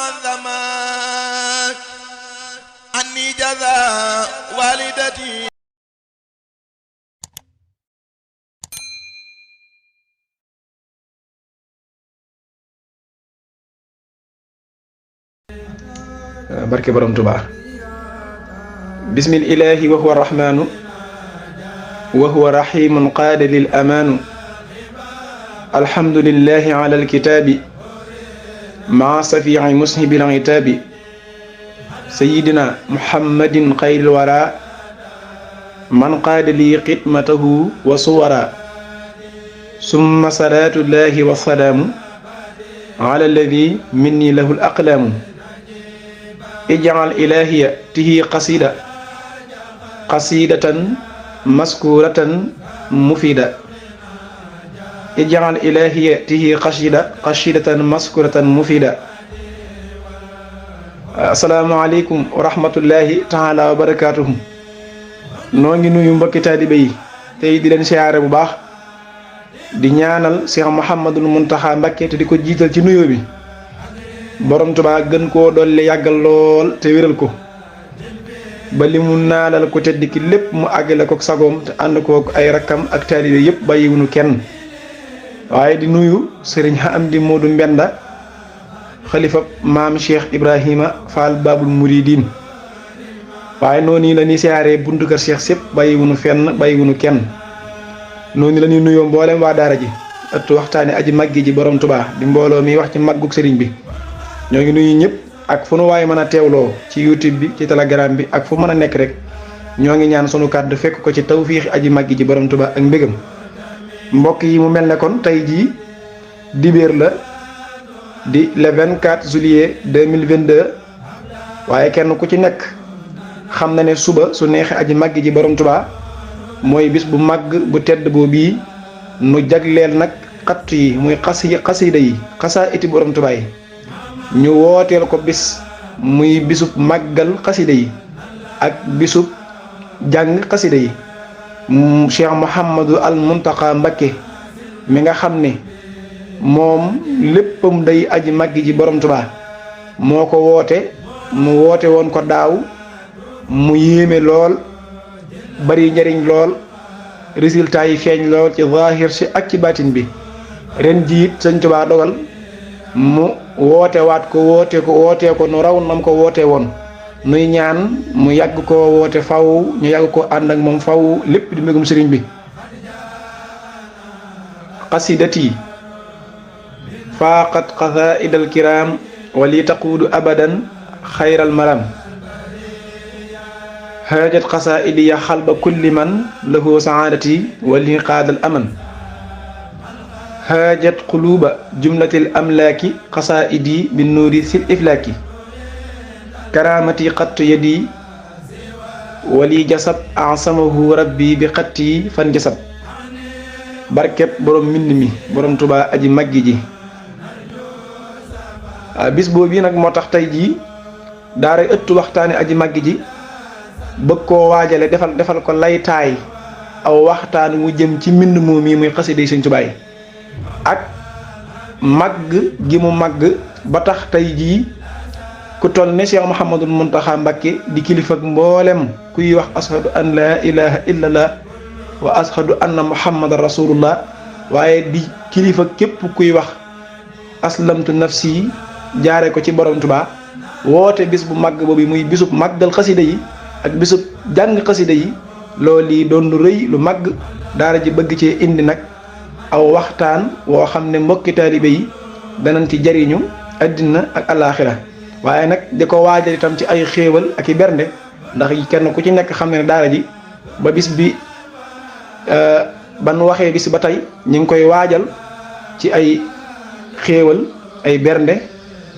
عظما عني جزاء والدتي barke borom Tuubaa bismil ilaahi wa huwa rahmaanu wa huwa rahiimun qaada lil amaanu alhamdulillahi ala alkitaabi maa safiici mushibil itaabi sayyidina muhammadin xayril waraa man qaada lii xidmatahu wa suwara summa salaatullahi wa salaamu ala alladi minni lahu al aqlaamu ij'al ilaahiya tihi qasidatan maskuratan mufida ij'al ilaahiya tihi qasidatan maskuratan mufida. Asalaamaaleykum wa rahmatullahi taala wa barakaatuhu. noo ngi nuyu mbokki taalibe yi tey di leen siyaare bu baax di ñaanal Cheikh Mouhamadul Mountakha Mbacké te di ko jiital ci nuyoo bi borom Tuubaa gën koo dolli yàggal lool te wéral ko ba li mu naalal ko tedd ki lépp mu àggale ko sagoom te ànd kook ay rakkam ak taalibe yëpp bàyyiwunu kenn waaye di nuyu sëriñ Amdi Moodu Mbenda xalifa maam Cheikh Ibrahima Fall Babul Mouridine waaye noonu la ñuy siyaaree buntu kër Cheikh sépp bàyyiwunu fenn bàyyiwunu kenn noonu la ñuy nuyoo mboolem waa daara ji ëttu waxtaane aji màggi ji borom Tuubaa di mbooloo mi wax ci màggug sëriñ bi ñoo ngi nuyu ñëpp ak fu nu waaye mën a teewloo ci YouTube bi ci Telegram bi ak fu mën a nekk rek ñoo ngi ñaan sunu kàddu fekk ko ci tawfiixi aji màggi ji borom Tuubaa ak mbégam mbokk yi mu mel ne kon tey jii dibéer la di le 24 juillet 2022 waaye kenn ku ci nekk xam na ne suba su neexee aji màggi ji borom Tuubaa mooy bis bu màgg bu tedd boo bii nu jagleel nag xattu yi muy xasida yi xasaa iti borom Tuubaa yi ñu wooteel ko bis muy bisub màggal xasida yi ak bisub jàng xasida yi Cheikh Mouhamadou al Mountakha Mbacké mi nga xam ne moom léppam day aji màggi ji borom Tuubaa moo ko woote mu woote woon ko daaw mu yéeme lool bari njariñ lool résultat yi feeñ lool ci zaahir si ak ci baatin bi ren jiit Sëñ Tuubaa dogal mu woote ko nu raw nam ko woote woon nuy ñaan mu yàgg koo woote faw ñu yàgg ko ànd ak moom faw lépp di mbégum sëriñ bi. qasidati faaqat qasaidal kiram wali taquudu abadan xayral maram haajat qasaidi ya xalba kulli man lahu saadati wali qaadal aman haajat quluuba jumlatil amlaaki qasaidi bi nuuri sil iflaaki karaamati xattu yadi wali jasab asamahu rabbi bi xatti fan jasab barkeb borom mbind mi borom Tuubaa aji màggi ji bis boobu nag moo tax tey jii daara ëttu waxtaane aji màggi ji bëgg koo waajale defal ko laytaay aw waxtaan wu jëm ci mbind moom yi muy xasida yi Sëñ Tuubaa yi ak màgg gi mu màgg ba tax tey jii ku toll ne Cheikh Mouhamadul Mountakha Mbacké di kilifa ak mboolem kuy wax ashadu an laa ilaha illallah wa ashadu anna muhammadan rasulullah waaye di kilifa képp kuy wax aslamtu nafsi jaare ko ci borom Tuubaa woote bis bu màgg boobu muy bisub màggal xasida yi ak bisub jàng xasida yi loolu yi doon lu rëy lu màgg daara ji bëgg cee indi nag aw waxtaan woo xam ne mbokki taalibe yi danañ ci jariñu àddina ak alaaxira waaye nag di ko waajal itam ci ay xéewal ak i bernde ndax kenn ku ci nekk xam ne daara ji ba bis bi ban waxee bis ba tey ñu ngi koy waajal ci ay xéewal ay bernde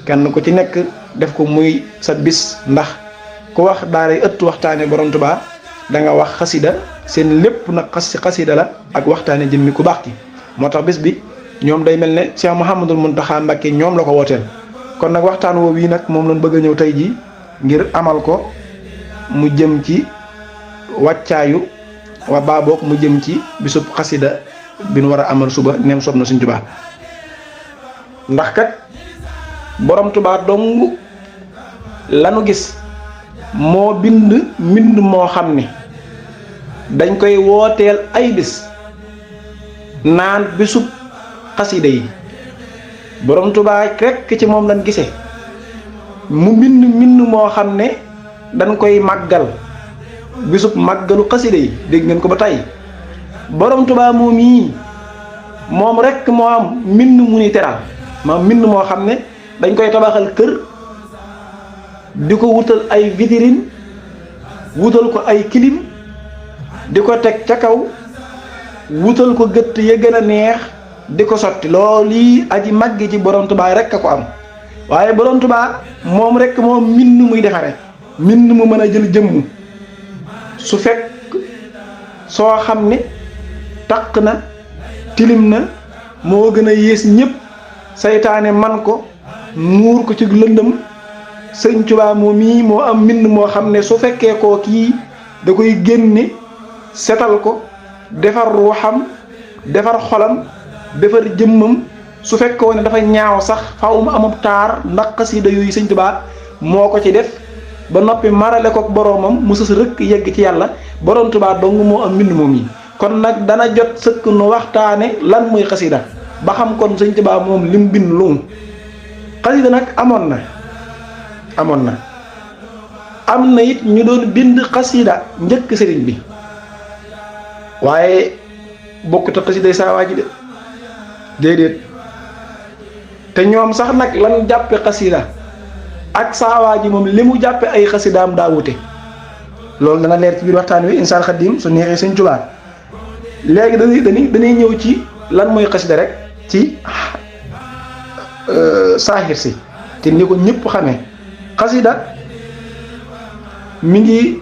kenn ku ci nekk def ko muy sa bis ndax ku wax daara yi ëttu waxtaane borom Tuubaa da nga wax xasida seen lépp nag xasida la ak waxtaane jëmmi ku baax ki moo tax bis bi ñoom day mel ne Cheikh Mouhamadul Mountakha Mbacké ñoom la ko wooteel kon nag waxtaan woowu yi nag moom lañ bëgg a ñëw tey jii ngir amal ko mu jëm ci wàccaayu wa baaboog mu jëm ci bisub xasida bi nu war a amal suba neem soob na Sëñ Tuubaa ndax kat borom Tuubaa dong lanu gis moo bind mbind moo xam ne dañ koy wooteel ay bis naan bisub xasida yi borom Tuubaa rekk ci moom lañ gisee mu mbind moo xam ne dañ koy màggal bisub màggalu xasida yi dégg ngeen ko ba tey borom Tuubaa moom yi moom rekk moo am mbind mu ni teral ma mbind moo xam ne dañ koy tabaxal kër di ko wutal ay vitrine wutal ko ay clim di ko teg ca kaw wutal ko gëtt ya gën a neex di ko sotti loolu yi aji màgg ci borom Tuubaa rekk a ko am waaye borom Tuubaa moom rekk moom mbind muy defare mbind mu mën a jël jëmm su fekk soo xam ne taq na tilim na moo gën a yées ñépp saytaane man ko muur ko ci lëndëm sëñ Tuubaa moom mii moo am mbind moo xam ne su fekkee koo kii da koy génne setal ko defar ruuxam defar xolam defar jëmmam su fekkoo ne dafa ñaaw sax faaw mu amub taar ndax xasida yooyu sëñ Tuubaa moo ko ci def ba noppi marale ko boroomam mu sës rëkk yegg ci yàlla borom Tuubaa dong moo am mbind moom yi kon nag dana jot sëkk nu waxtaane lan muy xasida ba xam kon sëñ Tuubaa moom lim bind lu xasida nag amoon na am na it ñu doon bind xasida njëkk sëriñ bi waaye bokkut ak xasida saa waa ji de déedéet te ñoom sax nag lan jàppe xasida ak saawaa ji moom li mu jàppe ay xasidaam daa wute loolu dana leer ci biir waxtaan wi insaan xaddim su neexee sëñ Tuubaa léegi dañuy ñëw ci lan mooy xasida rek ci saaxir si te ni ko ñëpp xamee xasida mi ngi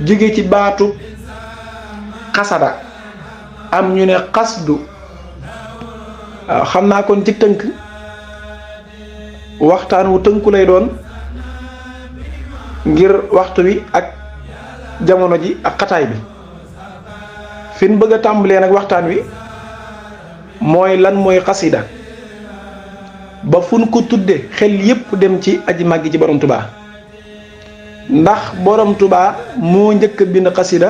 jóge ci baatu xasada am ñu ne xasdu waaw xam naa kon ci tënk waxtaan wu tënku lay doon ngir waxtu wi ak jamono ji ak xataay bi fi ñu bëgg a tàmbalee nag waxtaan wi mooy lan mooy xasida ba fu ñu ko tudde xel yépp dem ci aji màggi ci borom Tuubaa ndax borom Tuubaa moo njëkk a bind xasida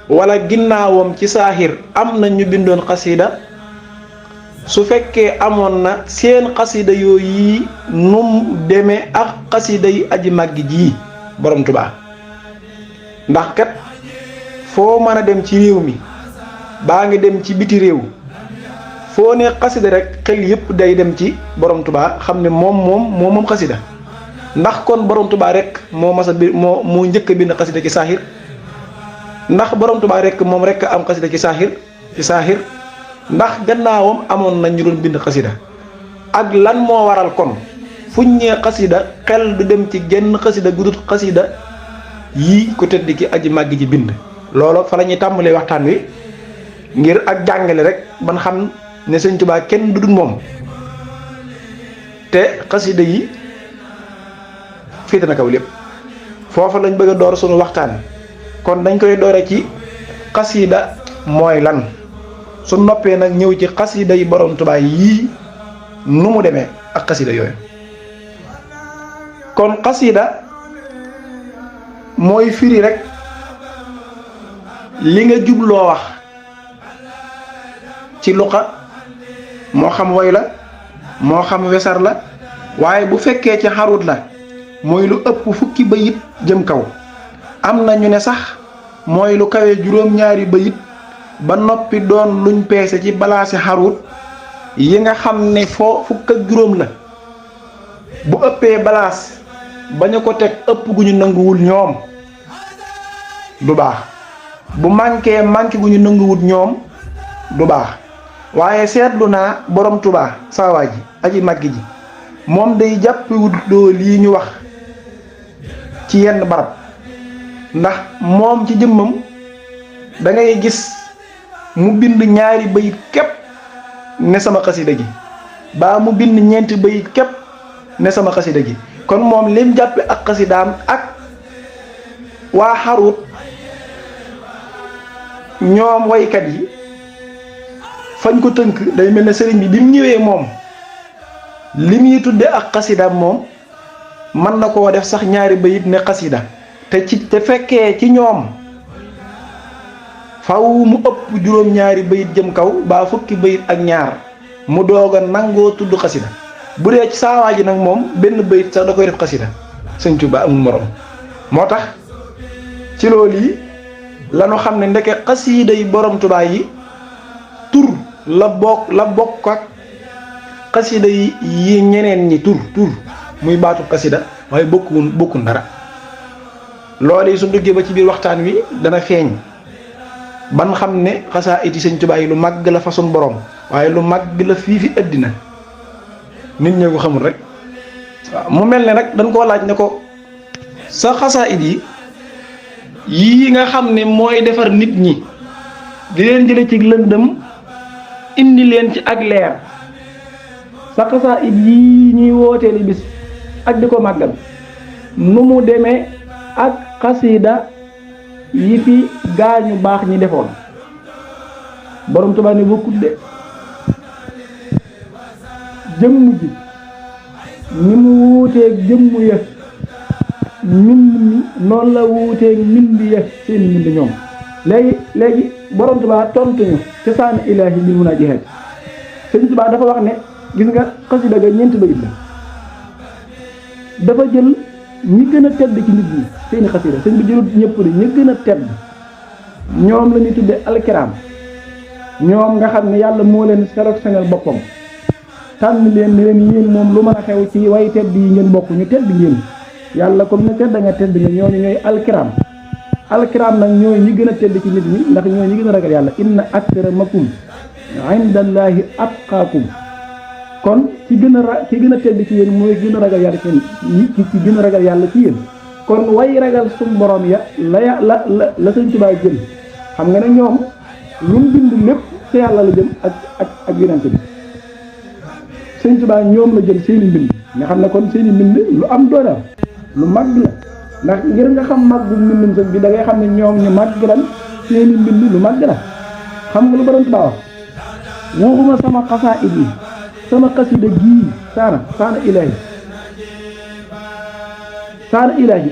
wala ginnaawam ci saaxir am na ñu bindoon xasida su fekkee amoon na seen xasida yooyu num demee ak xasida yi aji màggi ji borom Tuubaa ndax kat foo mën a dem ci réew mi baa ngi dem ci biti réew foo ne xasida rek xel yépp day dem ci borom Tuubaa xam ne moom xasida ndax kon borom Tuubaa rek moo masa bi moo njëkk a bind xasida ci saaxir ndax borom Tuubaa rek moom rek am xasida ci saaxir ndax gannaawam amoon na ñu doon bind xasida ak lan moo waral kon fuñ ñee xasida xel du dem ci genn xasida gudut xasida yii ko tedd ki aji màgg ji bind loolu fa la ñuy tàmbalee waxtaan wi ngir ak jàngale rek ban xam ne sëñ Tuubaa kenn du dul moom te xasida yi féete na kaw lépp foofa lañ bëgg a door sunu waxtaan kon dañ koy doore ci xasida mooy lan su noppee nag ñëw ci xasida yi borom Tuubaa yii nu mu demee ak xasida yooyu kon xasida mooy firi rek li nga jubloo wax ci luqa moo xam woy la moo xam wesar la waaye bu fekkee ci xarut la mooy lu ëpp fukki bayit jëm kaw am na ñu ne sax mooy lu kawe juróom-ñaari bayit ba noppi doon luñ peese ci balaasi xarut yi nga xam ne foo fukk ak juróom la bu ëppee balaas bañu ko teg ëpp gu ñu nanguwul ñoom du baax bu manqué gu ñu nanguwul ñoom du baax waaye seetlu naa borom Tuubaa saawaa ji aji màgg ji moom day jàppewut doo lii ñu wax ci yenn barab ndax moom ci jëmmam da ngay gis mu bind ñaari bayit képp ne sama xasida gi baa mu bind ñeenti bayit képp ne sama xasida gi kon moom lim jàppe ak xasidaam ak waa xarut ñoom waykat yi fañ ko tënk day mel ne sëriñ bi mu ñëwee moom li muy tudde ak xasida moom mën na koo def sax ñaari bayit ne xasida te fekkee ci ñoom faw mu ëpp juróom-ñaari bayit jëm kaw baa fukki bayit ak ñaar mu doog a nangoo tudd xasida bu dee ci saawaa ji nag moom benn bayit sax da koy def xasida Sëñ Tuubaa amul morom moo tax ci loolu yi lanu xam ne ndeke xasida yi borom Tuubaa yi tur la bokk ak xasida yi ñeneen ñi tur muy baatu xasida waaye bokkun dara loolu yi su duggee ba ci biir waxtaan wi dana feeñ ban xam ne xasaayid yi Sëñ Tuubaa yi lu màgg la façon borom waaye lu màgg la fii fi àddina nit ñi ko xamul rek waaw mu mel ne nag dañ koo laaj ne ko sa xasaayid yi nga xam ne mooy defar nit ñi di leen jële ci lëndëm indi leen ci ak leer sa xasaayid yii ñuy wooteeli bis ak di ko màggal nu mu demee ak xasida yi fi gaañu baax ñi defoon borom Tuubaa ne bokkut de jëmm ji ni mu wuuteeg jëmm ya mbind mi noonu la wuuteeg mbind ya seen mbind ñoom léegi borom Tuubaa tontu ñu ci saana ilaahi bil munaajaat Sëñ Tuubaa dafa wax ne gis nga xasida ga ñeenti bayit la dafa jël ñi gën a tedd ci nit ñi seeni xasida sëñ bi jëlut ñëpp de ñi gën a tedd ñoom la ñuy tudde alkiraam ñoom nga xam ne yàlla moo leen sélectionnel boppam tànn leen ne leen yéen moom lu mën a xew ci way tedd yi ngeen bokk ñu tedd ngeen yàlla comme ne tedd nga tedd nga ñooñu ñooy alkiraam nag ñooy ñi gën a tedd ci nit ñi ndax ñooy ñi gën a ragal yàlla inna akramakum indallahi atqaakum kon ki gën a tedd ci yéen mooy gën a ragal yàlla ci yéen ki gën a ragal yàlla ci yéen kon way ragal suñu borom ya la Sëñ Tuubaa jël xam nga ne ñoom lu mu bind lépp ci yàlla la jëm ak yonent bi Sëñ Tuubaa ñoom la jël seeni mbind nga xam ne kon seeni mbind lu am doole lu màgg la ndax ngir nga xam màggu mbindum sëñ bi da ngay xam ne ñoom ñu màgg lan seeni mbind lu màgg la xam nga lu borom Tuubaa wax waxuma sama xasaayid yi sama xasida gii saana ilaahi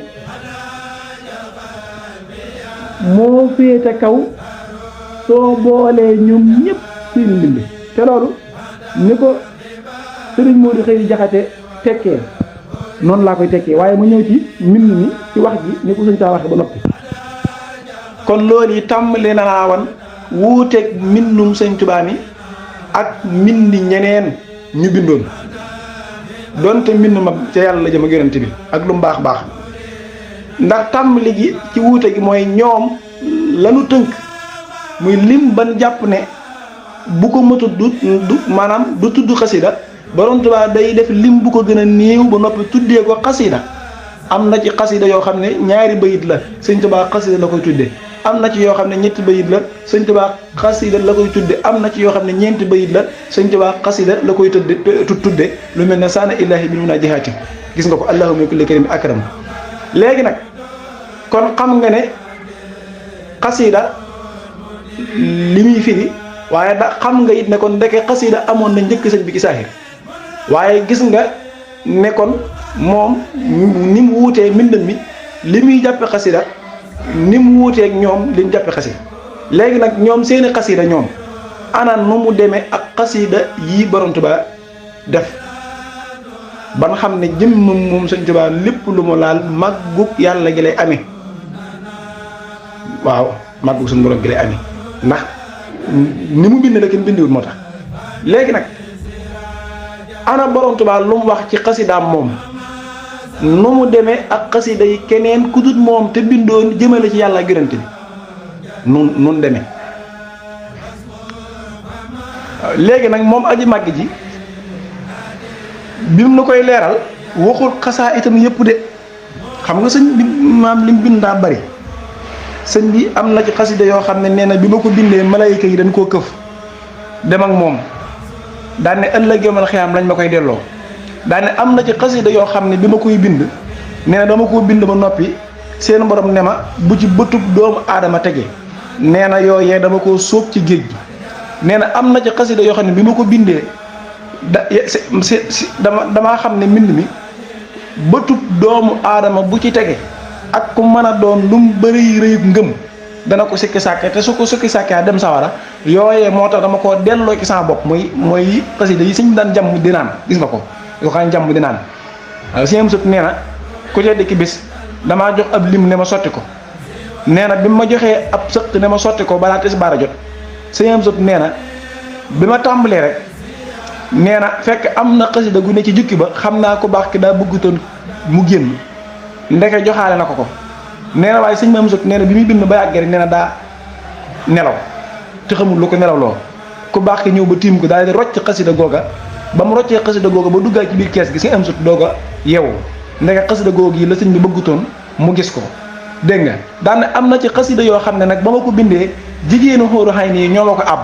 moo féete kaw soo boolee ñoom ñëpp seen mbind te loolu ni ko sëriñ Modou Xëy Jaxate tekkee noonu laa koy tekkee waaye mu ñëw ci mbind mi ci wax ji ni ko sëñ taa waxe ba noppi kon loolu yi tàmbali na laa wan wuuteeg mbindum Sëñ Tuubaa mi ak mbindi ñeneen ñu bindoon donte mbind ma ca yàlla la jëm ak yonent bi ak lu mu baax ndax tàmbali gi ci wuute gi mooy ñoom lanu tënk muy lim ban jàpp ne bu ko matut du maanaam du tudd xasida borom Tuubaa day def lim bu ko gën a néew ba noppi tuddee ko xasida am na ci xasida yoo xam ne ñaari bayit la Sëñ Tuubaa xasida la koy tuddee am na ci yoo xam ne ñetti bayit la Sëñ Tuubaa xasida la koy tudde am na ci yoo xam ne ñeenti bayit la Sëñ Tuubaa xasida la koy tudde lu mel ne saana illaahi bil munaajaati gis nga ko allahumma min kulli karim akram léegi nag kon xam nga ne xasida li muy firi waaye da xam nga it ne kon ndeke xasida amoon na njëkk sëñ bi ci saahir waaye gis nga ne kon moom ni mu wuutee mbindam mi li muy jàppe xasida ni mu wuuteeg ñoom li ñu jàppe xasida léegi nag ñoom seeni xasida ñoom ana nu mu demee ak xasida yi borom Tuubaa def ban xam ne jëmm moom Sëñ Tuubaa lépp lu mu laal màggug yàlla gi lay amee waaw màggug suñu borom gi lay amee ndax ni mu bind la kenn bindiwul moo tax léegi nag ana borom Tuubaa lu mu wax ci xasidaam moom nu mu demee ak xasida yi keneen ku dut moom te bindoon jëmale ci yàlla gërante bi nun demee léegi nag moom aji màgg ji bi mu na koy leeral waxul xasaa itam yëpp de xam nga sëñ bi maam lim bind daa bari sëñ bi am na ci xasida yoo xam ne nee na bi ma ko bindee malayka yi dañ koo këf dem ak moom daan ne ëllëg yawmal xiyaam lañ ma koy delloo daan ne am na ci xasida yoo xam ne bi ma koy bind nee na dama koo bind ba noppi seen borom ne ma bu ci bëtub doomu aadama tege nee na yooyee dama koo sóob ci géej gi nee na am na ci xasida yoo xam ne bi ma ko bindee damaa xam ne mbind mi bëtub doomu aadama bu ci tege ak ku mën a doon lu mu bëri rëyub ngëm dana ko sikki sàkke te su ko sikki sàkkee dem sawara yooyee moo tax dama koo delloo ci sama bopp mooy xasida yi sëñ daan jàmm di naan gis nga ko yoo xam ne jàmm di naan waaw sëñ Amsatu nee na ku tedd ki bis damaa jox ab lim ne ma sotti ko nee na bi ma joxee ab sëq ne ma sotti ko balaa tisbaar a jot sëñ Amsatu nee na bi ma tàmbalee rek nee na fekk am na xasida gu ne ci jukki ba xam naa ko baax ki daa bëggutoon mu génn ndeke joxaale na ko nee na waaye sëñ Amsatu nee na bi muy bind ba yàggee rek nee na daa nelaw te xamul lu ko nelaw loo ku baax ki ñëw ba tiim ko daal di rocc xasida googa ba mu roccee xasida googa ba duggaat ci biir kees gi sëñ Amsatu dooga yeewu ndeke xasida googu yi la sëñ bi bëggutoon mu gis ko dégg nga daan am na ci xasida yoo xam ne nag ba ma ko bindee jigéenu xóoru xay nii ñoo ma ko àbb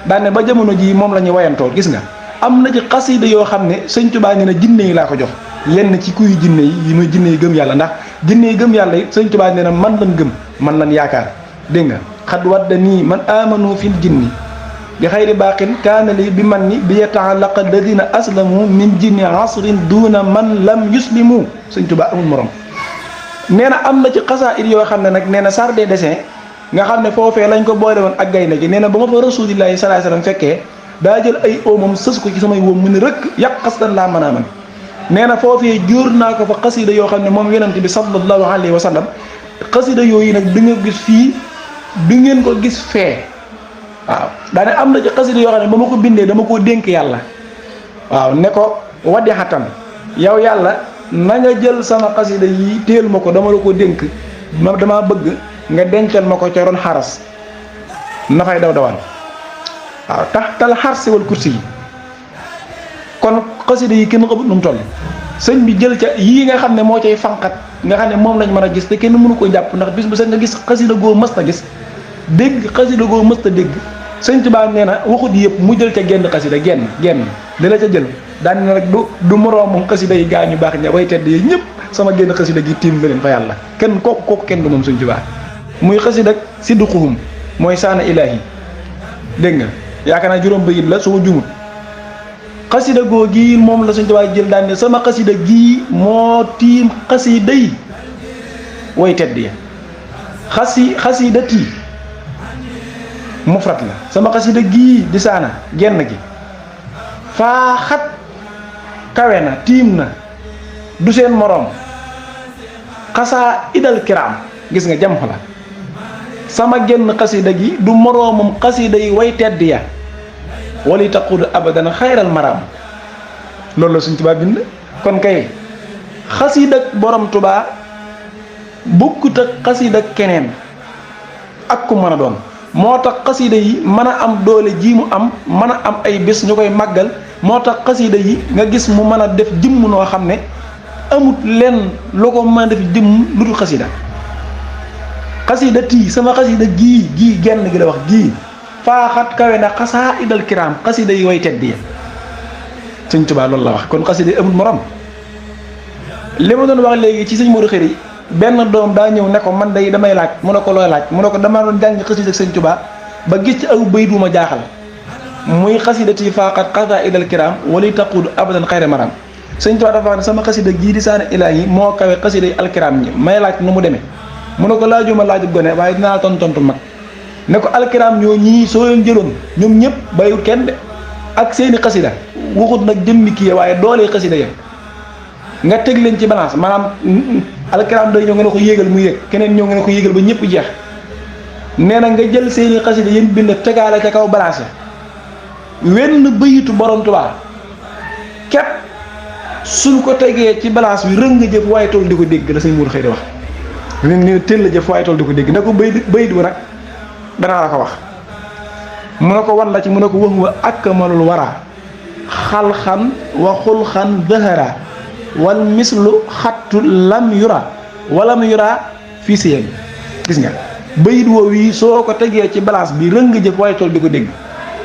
daan ba jamono jii moom la ñuy wayantoo gis nga am na ci xasida yoo xam ne sëñ Tuubaa nee na jinne yi laa ko jox lenn ci kuy jinne yi muy jinne yi gëm yàlla ndax jinne yi gëm yàlla yi sëñ Tuubaa nee na man lan gëm man lan yaakaar dégg nga xad wadda nii man amanu fil jinni bi xayri baqin kaana li bi man ni bi yataalaqa alladina aslamu min jinni asrin duuna man lam yuslimu sëñ Tuubaa amul morom nee na am na ci xasaayid yoo xam ne nag nee na sar des dessins nga xam ne foofee lañ ko boole woon ak gaynde gi nee na ba ma fa rasulillahi sallallahu alayhi wasallam fekkee daa jël ay oomam sës ko ci samay wóom mu ne rëkk yàq xasdan laa mën a man nee na foofee jóor naa ko fa xasida yoo xam ne moom yonent bi sallallahu alayhi wa sallam xasida yooyu nag du nga gis fii du ngeen ko gis fee waaw daane am na ci xasida yoo xam ne ba ma ko bindee dama koo dénk yàlla waaw ne ko waddi xatan yow yàlla na nga jël sama xasida yi téel ma ko dama la ko dénk dama bëgg nga dencal ma ko ca ron xaras na fay daw dawaan waaw taxtal xarsi wal kursi yi kon xasida yi kenn xamut nu mu toll sëñ bi jël ca yii nga xam ne moo cay fanqat nga xam ne moom lañ mën a gis te kenn mënu ko jàpp ndax bis bu sax nga gis xasida goo mës na gis dégg xasida goo mës na dégg sëñ Tuubaa nee na waxut yëpp mu jël ca genn xasida genn di la ca jël daan na rek du moroomam xasida yi gaa ñu baax ña way tedd yi ñëpp sama génn xasida gi tiim na leen fa yàlla kenn kooku kenn du moom sëñ Tuubaa muy xasida sidduquhum mooy saana ilaahi dégg nga yaakaar naa juróom bayit la soo jumut xasida goo gii moom la sëñ Tuubaa jël daan ne sama xasida gii moo tiim xasida yi way tedd ya xasida tii mufrat la sama xasida gii di saana genn gi faa xat kawe na tiim na du seen moroom xasaa idal kiraam gis nga jam la sama genn xasida gi du moroomam xasida yi way tedd ya wali taqudu abadan xayral maraam loolu la Sëñ Tuubaa bind kon kay xasida borom Tuubaa bokkut ak xasida keneen ak ku mën a doon moo tax xasida yi mën a am doole ji mu am mën a am ay bés ñu koy màggal moo tax xasida yi nga gis mu mën a def jëmm noo xam ne amut lenn lu ko mën a def jëmm lu dul xasida xasida tii sama xasida gii genn gi la wax gii faaxat kawe na xasaa idal kiraam xasida yi way tedd ya Sëñ Tuubaa loolu la wax kon xasida yi amut morom li ma doon wax léegi ci sëñ Modou Khari benn doom daa ñëw ne ko man day damay laaj mu ne ko looy laaj mu ne ko dama doon jàng xasida ak Sëñ Tuubaa ba gis ci aw bayit wu ma jaaxal muy xasidati faaxat xasaa idal kiraam wali taqudu abadan xayra maram Sëñ Tuubaa dafa wax ne sama xasida gii di saana ilaahi moo kawe xasida yi alkiraam ñi may laaj nu mu demee mu ne ko laajuma laaju gone waaye dinaa tontu mag ne ko alkiraam ñoo ñii soo leen jëloon ñoom ñëpp bàyyiwut kenn de ak seeni xasida waxut nag jëmmi kii waaye doolee xasida ya nga teg leen ci balance maanaam alkiraam day ñëw nga ne ko yéegal mu yéeg keneen ñëw nga ne ko yéegal ba ñëpp jeex nee na nga jël seeni xasida yéen bind tegaale ca kaw balance wenn bëyitu borom Tuubaa képp suñ ko tegee ci balance bi rëng nga jëf waaye tool di ko dégg la Sëñ Modou Khari wax ni teel la jëf waaye tool di ko dégg ne ko bayit bu nag danaa la ko wax mu ne ko wan la ci mu ne ko wax wa akmalul wara xalxan wa xulxan zahara wal mislu xattu lam yura walam yura fii si yéen gis nga bayit woow yi soo ko tegee ci balance bi rëng jëf waaye tool di ko dégg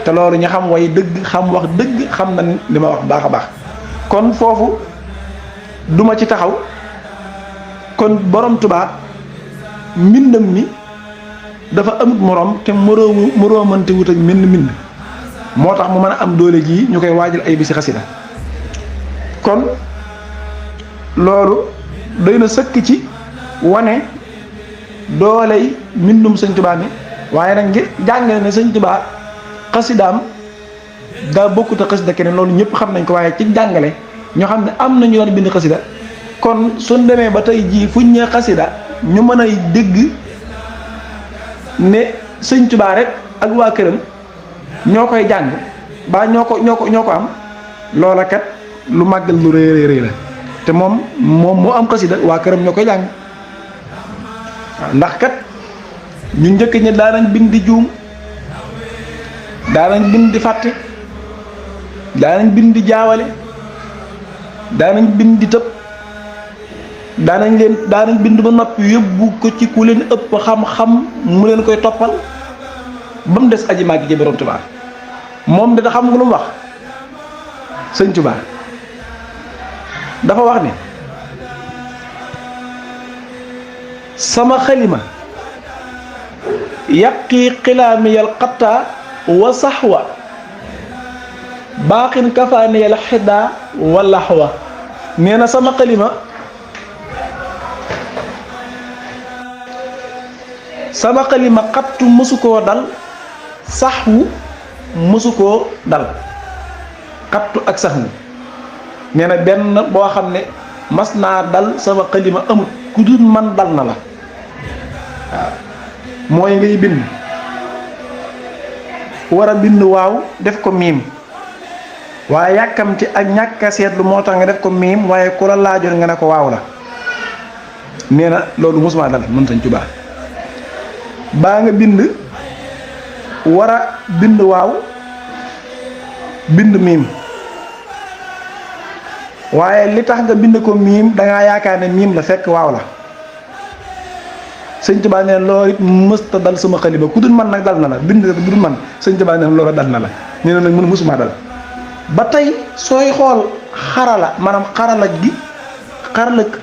te loolu ñu xam way dëgg xam wax dëgg xam na li ma wax baax a baax kon foofu duma ci taxaw kon borom Tuubaa mbindam mi dafa amut morom te moroomante wut ak mbind moo tax mu mën a am doole jii ñu koy waajal ay bisi xasida kon loolu doy na sëkk ci wane dooley mbindum sëñ Tuubaa mi waaye nag ngir jàngale ne sëñ Tuubaa xasidaam daa bokkut a xasida keneen loolu ñëpp xam nañ ko waaye ci jàngale ñoo xam ne am nañu doon bind xasida kon suñ demee ba tey jii fuñ ñee xasida ñu mën a dégg ne sëñ Tuubaa rek ak waa këram ñoo koy jàng ba ñoo ko am loola kat lu màggal lu rëy rëy la te moom moo am xasida waa këram ñoo koy jàng waaw ndax kat ñu njëkk ñi daanañ bind di juum daanañ bind di fàtte daanañ bind di jaawale daanañ bind di tëb daanañ bind ba noppi yóbbu ko ci ku leen ëpp xam-xam mu leen koy toppal ba mu des aji màgg ji borom Tuubaa moom de da xam nga lu mu wax sëñ Tuubaa dafa wax ni sama xalima yaqi xilaamiyal xattaa wa saxwa baaxin kafaaniyal xiddaa wa laxwa nee na sama xalima xattu mësu koo dal saxwu mësu koo dal xattu ak saxwu nee na benn boo xam ne mas naa dal sama xalima amut ku dul man dal na la waaw mooy ngay bind war a bind waaw def ko miim waaye yàkkamti ak ñàkk a seetlu moo tax nga def ko miim waaye ku la laajoon nga ne ko waaw la nee na loolu mosuma dal mën Sëñ Tuubaa baa nga bind war a bind waaw bind miim waaye li tax nga bind ko miim dangaa yaakaar ne miim la fekk waaw la Sëñ Tuubaa nee na loolu it mësta dal sama xalima ku dul man nag dal na la bind bu dul man Sëñ Tuubaa nee na loolu dal na la nee na nag mën mësuma dal ba tey sooy xool xarala maanaam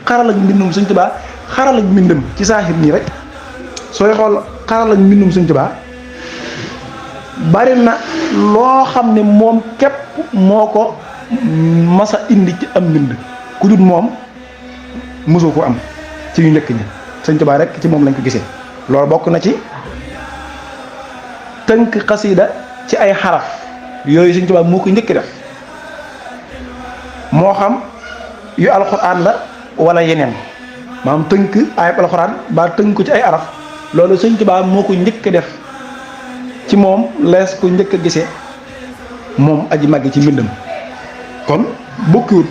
xarala mbindum Sëñ Tuubaa xarala mbindam ci saaxir nii rek sooy xool xarala mbindum Sëñ Tuubaa bari na loo xam ne moom képp moo ko masa indi ci am mbind ku dul moom mosoo ko am ci ñu njëkk ñi Sëñ Tuubaa rek ci moom lañ ko gisee loolu bokk na ci tënk xasida ci ay xaraf yooyu Sëñ Tuubaa moo ko njëkk def moo xam yu alxuraan la wala yeneen maanaam tënk ayib alxuraan ba tënk ko ci ay araf loolu Sëñ Tuubaa moo ko njëkk def ci moom lees ko njëkk a gisee moom aji màgg ci mbindam kon bokkiwut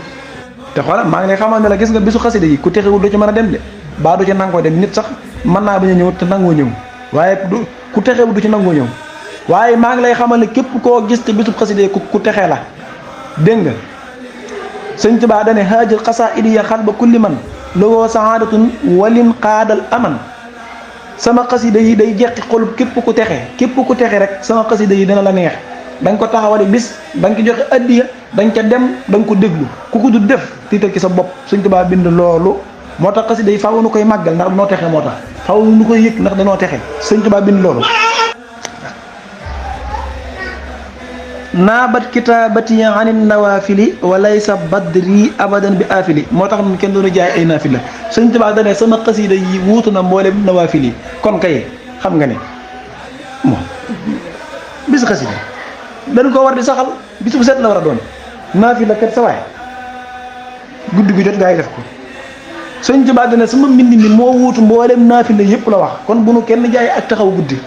te xoolal maa ngi lay xamal ne la gis nga bisu xasida yi ku texewul du ci mën a dem de baa du ci nangoo dem nit sax mën naa bañ a ñëw te nangoo ñëw waaye ku texewul du ci nangoo ñëw waaye maa ngi lay xamal ne képp koo gis te bisu xasida yi ku texee la dégg nga Sëñ Tuubaa dane haajal xasaa'idi ya xalba kulli man lowoo saadatun walin qaadal aman sama xasida yi day jeqi xolub képp ku texe rek sama xasida yi dana la neex da nga ko taxawale bis da nga ko joxe addiya da nga ca dem da nga ko déglu ku ko du def tiital ci sa bopp Sëñ Tuubaa bind loolu moo tax xasida yi faaw nu koy màggal ndax danoo texe moo tax faaw nu koy yëg ndax danoo texe Sëñ Tuubaa bind loolu naabat kitaabati anin nawaafili wa laysa badri abadan bi aafili moo tax kenn doonu jaay ay naafila Sëñ Tuubaa dane sama xasida yi wuutu na mboolem nawaafili kon kay xam nga ne moom bis xasida dañ ko war di saxal bis bu set la war a doon naafila kat sa waay guddi gu jot gaa yi def ko Sëñ Tuubaa dane sama mbind mi moo wuutu mboolem naafila yëpp la wax kon bu nu kenn jaay ak taxaw guddi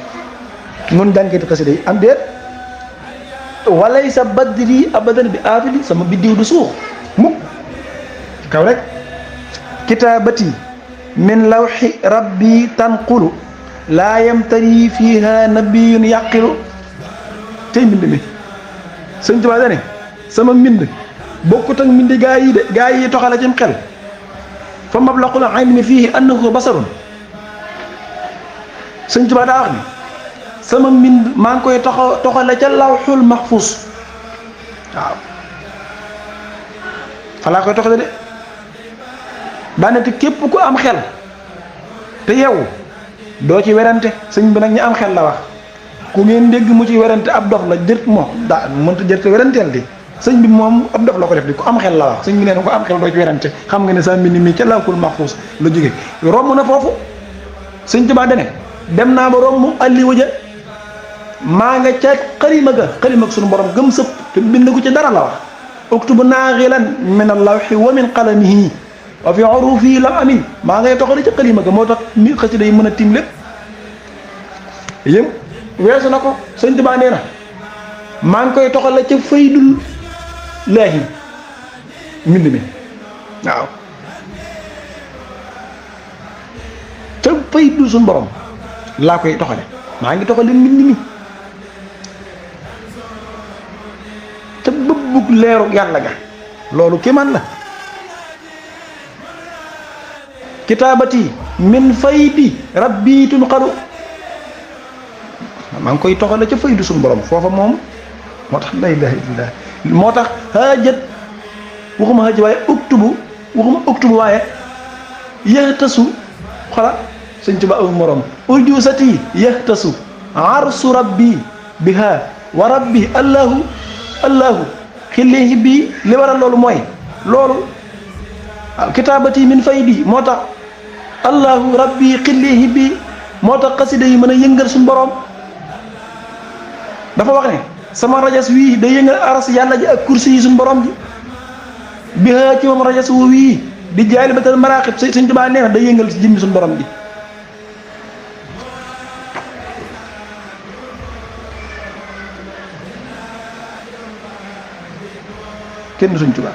noonu jànkati xasida yi am déet walay sa badri abadan bi aafili sama biddiw du suux mukk kaw rek kitaabati min lawxi rabbi tanqulu laa yamtari fiha nabiyun yaqilu tey mbind mi Sëñ Tuubaa dane sama mbind bokkut ak mbindi gaa yi de gaa yi toxale cim xel fa mablaqul ilmi fihi annahu basarun Sëñ Tuubaa daa wax ni sama mbind maa ngi koy toxale ca lawxul mahfuus waaw fa laa koy toxale de daane te képp ku am xel te yow doo ci werante sëñ bi nag ñi am xel la wax ku ngeen dégg mu ci werante ab dof la jërt moom daa mënta jërt weranteel di sëñ bi moom ab dof la ko def di ku am xel la wax sëñ bi nee na ko am xel doo ci werante xam nga ne sa mbind mi ca lawhul mahfuus la jóge romb na foofu sëñ Tuubaa dene dem naa ba romb alliwa ja maa nga ca xalima ga suñu borom gëm sëpp te bind ko ci dara la wax uktubu naaxilan min allawxi wa min qalamihi wa fi urufi lam amin maa ngay toxale ca xalima ga moo tax mi xasida yi mën a tim lépp yëm weesu na ko sëñ Tuubaa nee na maa ngi koy toxale ca faydul laahi mbind mi waaw ca faydul suñu borom laa koy toxale maa ngi toxale mbind mi te bëbbug leeru yàlla ga loolu kéemaan la kitaabati min faydi rabbi tunqalu maa ngi koy toxale ca faydu suñu borom foofa moom moo tax la ilaha illallah moo tax haajat waxuma haajat waaye uktubu waaye yahtasu xola sëñ Tuubaa amul morom ujusati yahtasu arsu rabbi biha wa rabbi allahu xillihi bii li waral loolu mooy loolu kitaabati min faydi moo tax allahu rabbi xillihi bii moo tax xasida yi mën a yëngal suñu borom dafa wax ne sama rajas wii day yëngal aras yàlla ji ak kursi yi suñu borom ji biha ci moom rajas wu wii di jaali batal maraqib sëñ Tuubaa nee na day yëngal si jëmmi suñu borom ji kenn du sëñ Tuubaa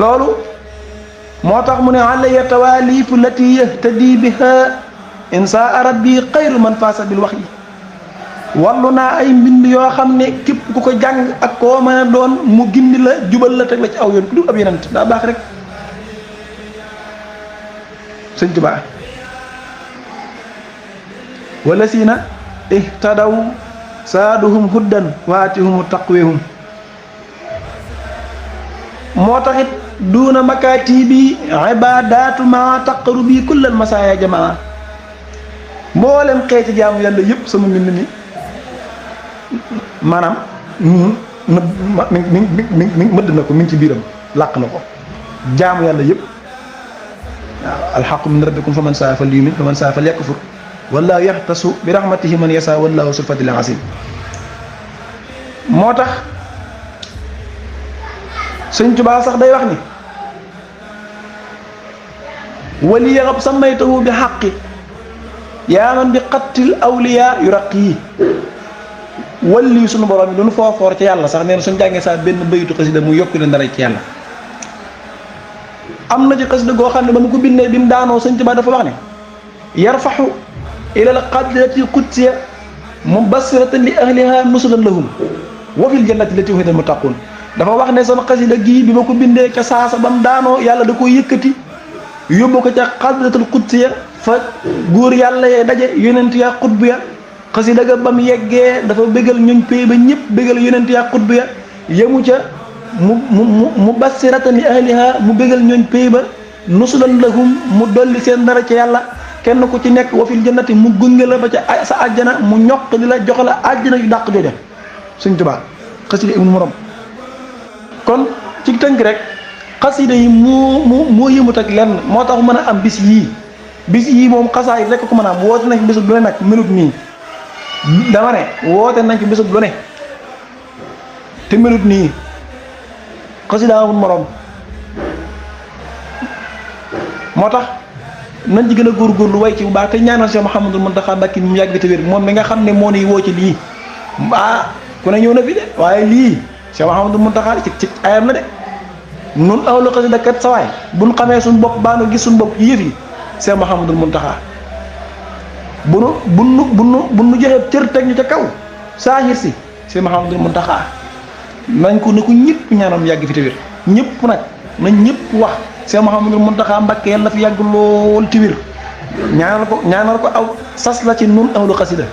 loolu moo tax mu ne alaya tawalifu lati yahtadi biha insa rabbi xayru man faasa bil wax yi wallu naa ay mbind yoo xam ne képp ku ko jàng ak koo mën a doon mu gindi la jubal la teg la ci aw yoon ku du ab yenant daa baax rek sëñ Tuubaa wala siina ihtadaw saaduhum huddan waatihum taqwihum moo taxit duuna makaatibi ibadaatu ma taqaru bi kullal masaaya jamaa mboolem xeeti jaamu yàlla yëpp sama mbind mi maanaam mi mëdd na ko mi ngi ci biiram làq na ko jaamu yàlla yëpp waaw alxaqu min rabbikum fa man saa fal yumin fa man saa fal yakfur wallaahu yaxtasu bi rahmatihi man yasa wallaahu sul fadlil asim moo tax sëñ Tuubaa sax day wax ni wali yaxab samaytahu bi xaqi yaa man bi xattil awliya yu raq yi walli suñu borom yi lu nu foofoor ci yàlla sax nee na suñ jàngee saa benn bayitu xasida mu yokku leen dara ci yàlla am na ci xasida goo xam ne ba mu ko bindee bi mu daanoo sëñ Tuubaa dafa wax ne yarfaxu ilal qadrati qudsiya mubassiratan li ahliha nusulan lahum wa fil jannati lati wa'ida al-muttaqun dafa wax ne sama xasida gii bi ma ko bindee ca saasa ba mu daanoo yàlla da koo yëkkati yóbbu ko ca qadratul qudsiya fa góor yàlla yee daje yonent yaa xutbu ya xasida ga ba mu yeggee dafa bégal ñuñ pay ba ñëpp bégal yonent yaa xutbu ya yemu ca mubassiratan li ahliha mu bégal ñuñ pay ba nusulan lahum mu dolli seen dara ca yàlla kenn ku ci nekk wa fil jannati mu gunge la ba ca sa àjjana mu ñokk di la jox la àjjana yu dàq jooja sëñ Tuubaa xasida amul morom kon ci tënk rek xasida yi moo yëmut ak lenn moo tax mën a am bis yii moom xasaay rek ko mën a am woote nañ fi bisub lu ne nag melut nii dama ne woote nañ fi bisub lu ne te melut nii xasida amul morom moo tax nañ ci gën a góorgóorlu way ci bu baax te ñaanal Cheikh Mouhamadou Mountakha Mbacké mu yàgg te wér moom mi nga xam ne moo ni woo ci lii ku ne ñëw na fi de waaye lii Cheikh Mouhamadou Mountakha ci ayam la de nun ahlu xasida kat sawaay buñ xamee suñ bopp baa nu gis suñ bopp ci yëf yi Cheikh Mouhamadou Mountakha bu nu joxee cër teg ñu ca kaw saahir si Cheikh Mouhamadou Mountakha nañ ko ne ko ñëpp ñaanal mu yàgg fi te wér ñëpp nag nañ ñëpp wax Cheikh Mouhamadou Mountakha Mbacké yàlla fi yàgg lool te wér ñaanal ko aw sas la ci nun ahlu xasida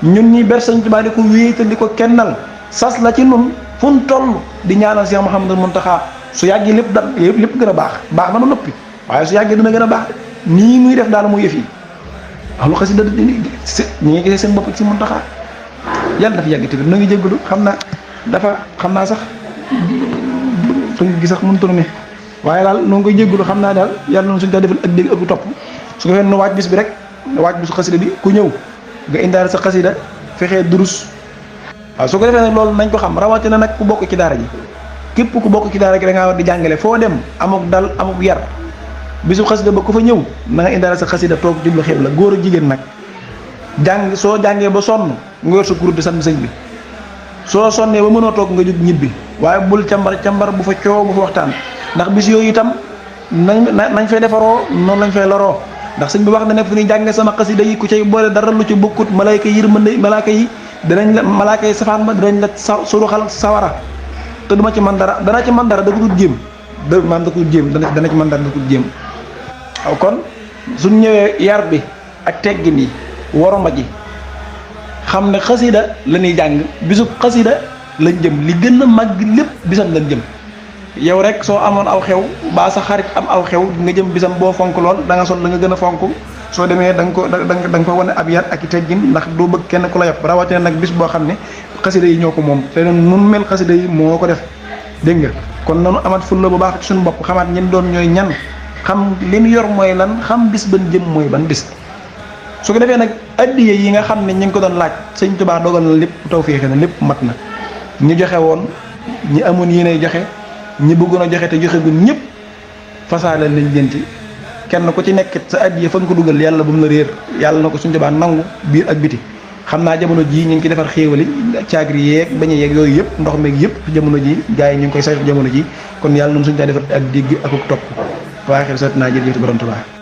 ñun ñi ber Sëñ Tuubaa di ko wéetal di ko kennal sas la ci nun fu ñu toll di ñaanal Cheikh Mouhamadou Mountakha su yàggee lépp gën a baax na ba noppi waaye su yàggee dina gën a baax nii muy def daal muy yëf yi ahlu xasida ñi ngi gisee seen bopp ci Muntaxa yàlla dafa yàgg tamit na ngi jéggalu xam naa sax suñ gi sax mënu tourné waaye daal noo ngi koy jéggalu xam naa daal yàlla noonu suñu taa defal ak dégg ak topp su ko fee nu waaj bis bi rek waaj bisu xasida bi ku ñëw nga indaale sa xasida fexee durus waaw su ko defee nag loolu nañ ko xam rawatina nag ku bokk ci daara ji képp ku bokk ci daara gi da ngaa war di jàngale foo dem amuk dal amuk yar bisu xasida ba ku fa ñëw na nga indaale sa xasida toog jublu xibla góor ak jigéen nag jàng soo jàngee ba sonn nga yor sa kuréel di sant sëñ bi soo sonnee ba mënoo toog nga jóg ñibbi waaye bul cambar bu fa coow bu fa waxtaan ndax bis yooyu itam nañ fay defaroo noonu lañ fay loroo ndax sëñ bi wax na ne fu ñuy jàngee sama xasida yi ku cay boole dara lu ci bokkut malaayka yi yërmande malaayka yi dinañ la malaayka yi safaan ba dinañ la suruxal sawara te duma ci man dara dana ci man dara da ko dul jéem da ko jéem dana ci man dara da ko jéem waaw kon suñ ñëwee yar bi ak teggin yi woroma ji xam ne xasida la ñuy jàng bisu xasida lañ jëm li gën a màgg lépp bisam lañ jëm yow rek soo amoon aw xew baa sa xarit am aw xew nga jëm bisam boo fonk lool da nga sol la nga gën a fonk soo demee da nga fa wane ab yar ak i teggin ndax doo bëgg kenn ku la yàpp rawatina nag bis boo xam ne xasida yi ñoo ko moom te nun mel xasida yi moo ko def dégg nga kon nanu amat fulla bu baax ci suñu bopp xamaat ñen doon ñooy ñan xam li ñu yor mooy lan xam bis ban jëm mooy ban bis su ko defee nag addiye yi nga xam ne ñu ngi ko doon laaj sëñ Tuubaa dogal na lépp tawfeexe na lépp mat na ñi joxe woon ñi amoon yéenay joxe ñi bëggoon a joxe te joxe gun ñëpp fasaale lañ leen ci kenn ku ci nekk sa addiye fa nga ko dugal yàlla bu mu la réer yàlla na ko sëñ Tuubaa nangu biir ak biti xam naa jamono jii ñu ngi ci defar xéewali caagri yeeg bañ a yeeg yooyu yëpp ndox meeg yëpp jamono ji gars yi ñu ngi koy saytu jamono ji kon yàlla noonu suñu taa defar ak dégg ak topp waaye xel sot naa jërëjëf borom Tuubaa